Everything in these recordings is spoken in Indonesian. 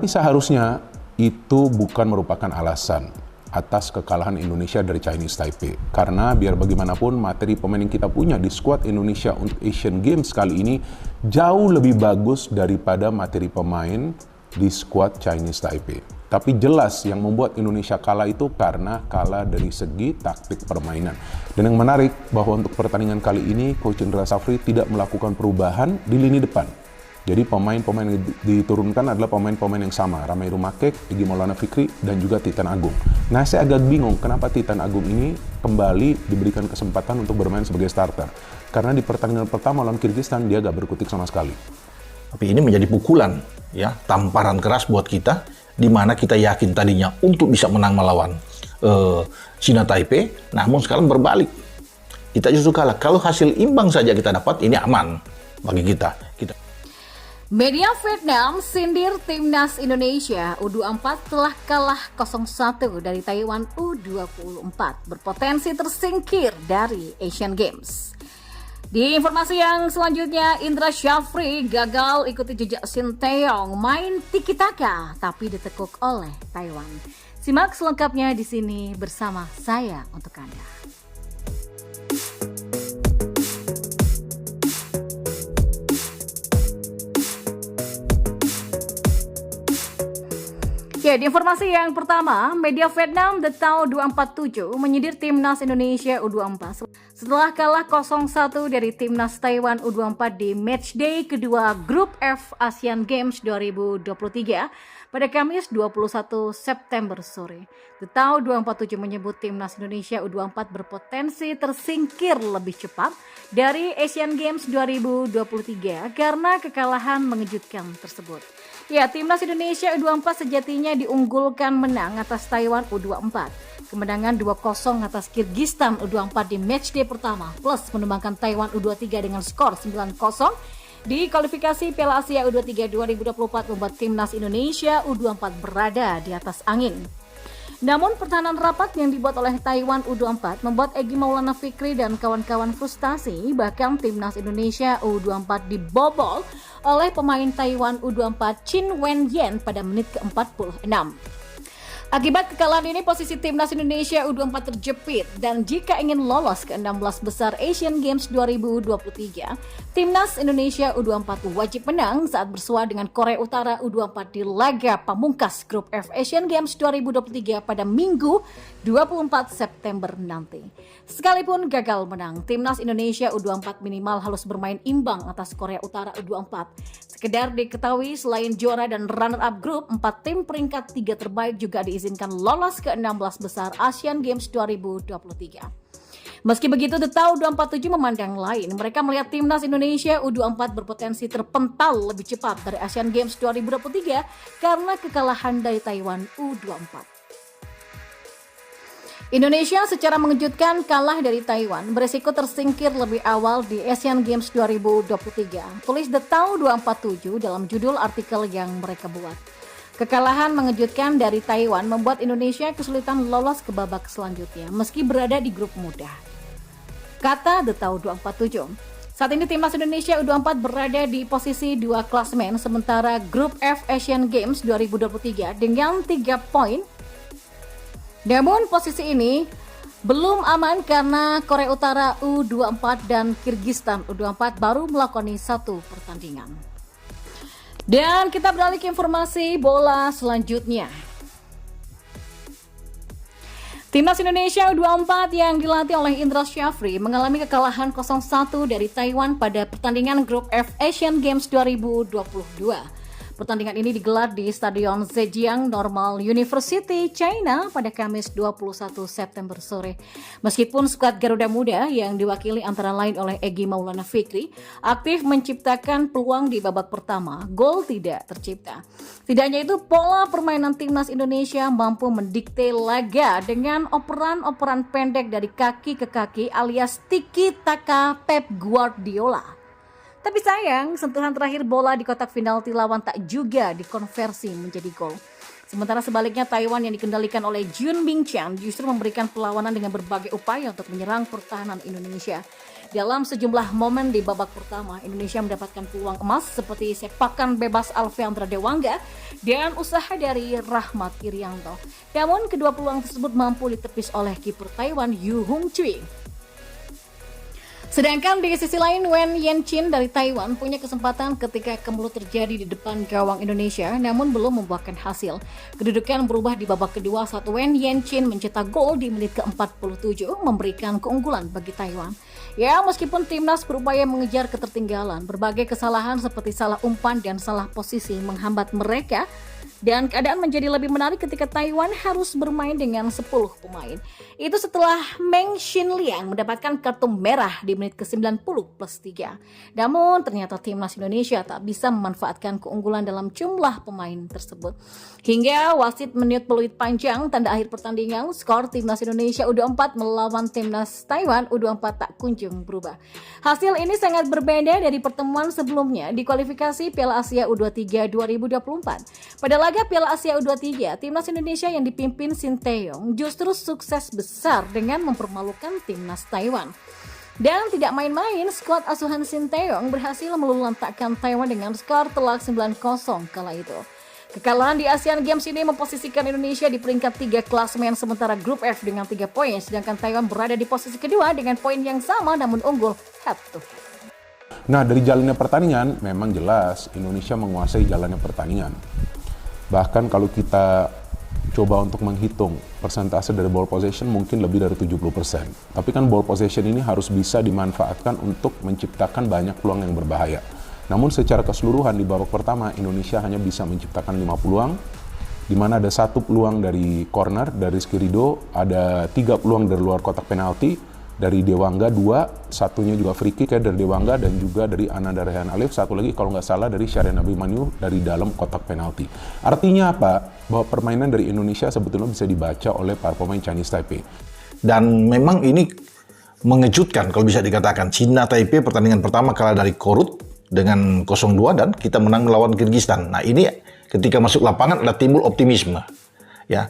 Tapi seharusnya itu bukan merupakan alasan atas kekalahan Indonesia dari Chinese Taipei. Karena biar bagaimanapun materi pemain yang kita punya di skuad Indonesia untuk Asian Games kali ini jauh lebih bagus daripada materi pemain di skuad Chinese Taipei. Tapi jelas yang membuat Indonesia kalah itu karena kalah dari segi taktik permainan. Dan yang menarik bahwa untuk pertandingan kali ini Coach Indra Safri tidak melakukan perubahan di lini depan. Jadi pemain-pemain yang diturunkan adalah pemain-pemain yang sama, Ramai Rumakek, Egy Maulana Fikri, dan juga Titan Agung. Nah, saya agak bingung kenapa Titan Agung ini kembali diberikan kesempatan untuk bermain sebagai starter. Karena di pertandingan pertama lawan Kyrgyzstan, dia gak berkutik sama sekali. Tapi ini menjadi pukulan, ya, tamparan keras buat kita, di mana kita yakin tadinya untuk bisa menang melawan China Taipei, namun sekarang berbalik. Kita justru kalah. Kalau hasil imbang saja kita dapat, ini aman bagi kita. Media Vietnam sindir Timnas Indonesia U24 telah kalah 0-1 dari Taiwan U24, berpotensi tersingkir dari Asian Games. Di informasi yang selanjutnya, Indra Syafri gagal ikuti jejak Sinteyong main tiki-taka tapi ditekuk oleh Taiwan. Simak selengkapnya di sini bersama saya untuk Anda. Ya, di informasi yang pertama, media Vietnam The Tao 247 menyindir Timnas Indonesia U24 setelah kalah 0-1 dari Timnas Taiwan U24 di matchday kedua Grup F Asian Games 2023 pada Kamis 21 September sore. The Tao 247 menyebut Timnas Indonesia U24 berpotensi tersingkir lebih cepat dari Asian Games 2023 karena kekalahan mengejutkan tersebut. Ya, Timnas Indonesia U24 sejatinya diunggulkan menang atas Taiwan U24. Kemenangan 2-0 atas Kyrgyzstan U24 di matchday pertama plus menumbangkan Taiwan U23 dengan skor 9-0 di kualifikasi Piala Asia U23 2024 membuat Timnas Indonesia U24 berada di atas angin. Namun pertahanan rapat yang dibuat oleh Taiwan U24 membuat Egy Maulana Fikri dan kawan-kawan frustasi, bahkan Timnas Indonesia U24 dibobol oleh pemain Taiwan U24 Chin Wen-yen pada menit ke-46. Akibat kekalahan ini, posisi Timnas Indonesia U24 terjepit dan jika ingin lolos ke 16 besar Asian Games 2023, Timnas Indonesia U24 wajib menang saat bersua dengan Korea Utara U24 di laga pamungkas Grup F Asian Games 2023 pada Minggu 24 September nanti. Sekalipun gagal menang, Timnas Indonesia U24 minimal harus bermain imbang atas Korea Utara U24. Sekedar diketahui, selain juara dan runner-up grup, 4 tim peringkat 3 terbaik juga diizinkan lolos ke 16 besar Asian Games 2023. Meski begitu, The Tao 247 memandang lain. Mereka melihat Timnas Indonesia U24 berpotensi terpental lebih cepat dari Asian Games 2023 karena kekalahan dari Taiwan U24. Indonesia secara mengejutkan kalah dari Taiwan, beresiko tersingkir lebih awal di Asian Games 2023. Tulis The Tao 247 dalam judul artikel yang mereka buat. Kekalahan mengejutkan dari Taiwan membuat Indonesia kesulitan lolos ke babak selanjutnya meski berada di grup mudah. Kata The Tao 247. Saat ini Timnas Indonesia U24 berada di posisi 2 klasemen sementara Grup F Asian Games 2023 dengan 3 poin. Namun posisi ini belum aman karena Korea Utara U24 dan Kyrgyzstan U24 baru melakoni 1 pertandingan. Dan kita beralih ke informasi bola selanjutnya. Timnas Indonesia U24 yang dilatih oleh Indra Syafri mengalami kekalahan 0-1 dari Taiwan pada pertandingan Grup F Asian Games 2022. Pertandingan ini digelar di Stadion Zhejiang Normal University, China pada Kamis 21 September sore. Meskipun skuad Garuda Muda yang diwakili antara lain oleh Egy Maulana Fikri aktif menciptakan peluang di babak pertama, gol tidak tercipta. Tidak hanya itu, pola permainan Timnas Indonesia mampu mendikte laga dengan operan-operan pendek dari kaki ke kaki alias tiki-taka Pep Guardiola. Tapi sayang, sentuhan terakhir bola di kotak penalti lawan tak juga dikonversi menjadi gol. Sementara sebaliknya Taiwan yang dikendalikan oleh Jun Bingqian justru memberikan perlawanan dengan berbagai upaya untuk menyerang pertahanan Indonesia. Dalam sejumlah momen di babak pertama, Indonesia mendapatkan peluang emas seperti sepakan bebas Alfeandra Dewangga dan usaha dari Rahmat Irianto. Namun kedua peluang tersebut mampu ditepis oleh kiper Taiwan Yu Hung Cui. Sedangkan di sisi lain, Wen Yenchin dari Taiwan punya kesempatan ketika kemelut terjadi di depan gawang Indonesia, namun belum membuahkan hasil. Kedudukan berubah di babak kedua saat Wen Yenchin mencetak gol di menit ke-47, memberikan keunggulan bagi Taiwan. Ya, meskipun timnas berupaya mengejar ketertinggalan, berbagai kesalahan seperti salah umpan dan salah posisi menghambat mereka, dan keadaan menjadi lebih menarik ketika Taiwan harus bermain dengan 10 pemain. Itu setelah Meng Xinliang mendapatkan kartu merah di menit ke-90 plus 3. Namun ternyata timnas Indonesia tak bisa memanfaatkan keunggulan dalam jumlah pemain tersebut. Hingga wasit meniup peluit panjang tanda akhir pertandingan, skor timnas Indonesia U24 melawan timnas Taiwan U24 tak kunjung berubah. Hasil ini sangat berbeda dari pertemuan sebelumnya di kualifikasi Piala Asia U23 2024. Pada laga Piala Asia U23, timnas Indonesia yang dipimpin Shin Tae-yong justru sukses besar dengan mempermalukan timnas Taiwan. Dan tidak main-main, skuad asuhan Shin Tae-yong berhasil meluluhlantakkan Taiwan dengan skor telak 9-0 kala itu. Kekalahan di Asian Games ini memposisikan Indonesia di peringkat 3 klasemen sementara grup F dengan 3 poin, sedangkan Taiwan berada di posisi kedua dengan poin yang sama namun unggul head to head. Nah, dari jalannya pertandingan, memang jelas Indonesia menguasai jalannya pertandingan. Bahkan kalau kita coba untuk menghitung persentase dari ball possession mungkin lebih dari 70%. Tapi kan ball possession ini harus bisa dimanfaatkan untuk menciptakan banyak peluang yang berbahaya. Namun secara keseluruhan di babak pertama Indonesia hanya bisa menciptakan 5 peluang, di mana ada 1 peluang dari corner dari Rizky Ridho, ada 3 peluang dari luar kotak penalti, dari Dewangga 2, satunya juga free kick dari Dewangga dan juga dari Ananda Rehan Alif, satu lagi kalau nggak salah dari Syarian Abimanyu dari dalam kotak penalti. Artinya apa? Bahwa permainan dari Indonesia sebetulnya bisa dibaca oleh para pemain Chinese Taipei. Dan memang ini mengejutkan kalau bisa dikatakan. Cina Taipei pertandingan pertama kalah dari Korut dengan 0-2 dan kita menang melawan Kyrgyzstan. Nah ini ketika masuk lapangan ada timbul optimisme. Ya,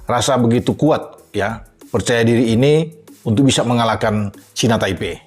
rasa begitu kuat ya, percaya diri ini untuk bisa mengalahkan Cina Taipei.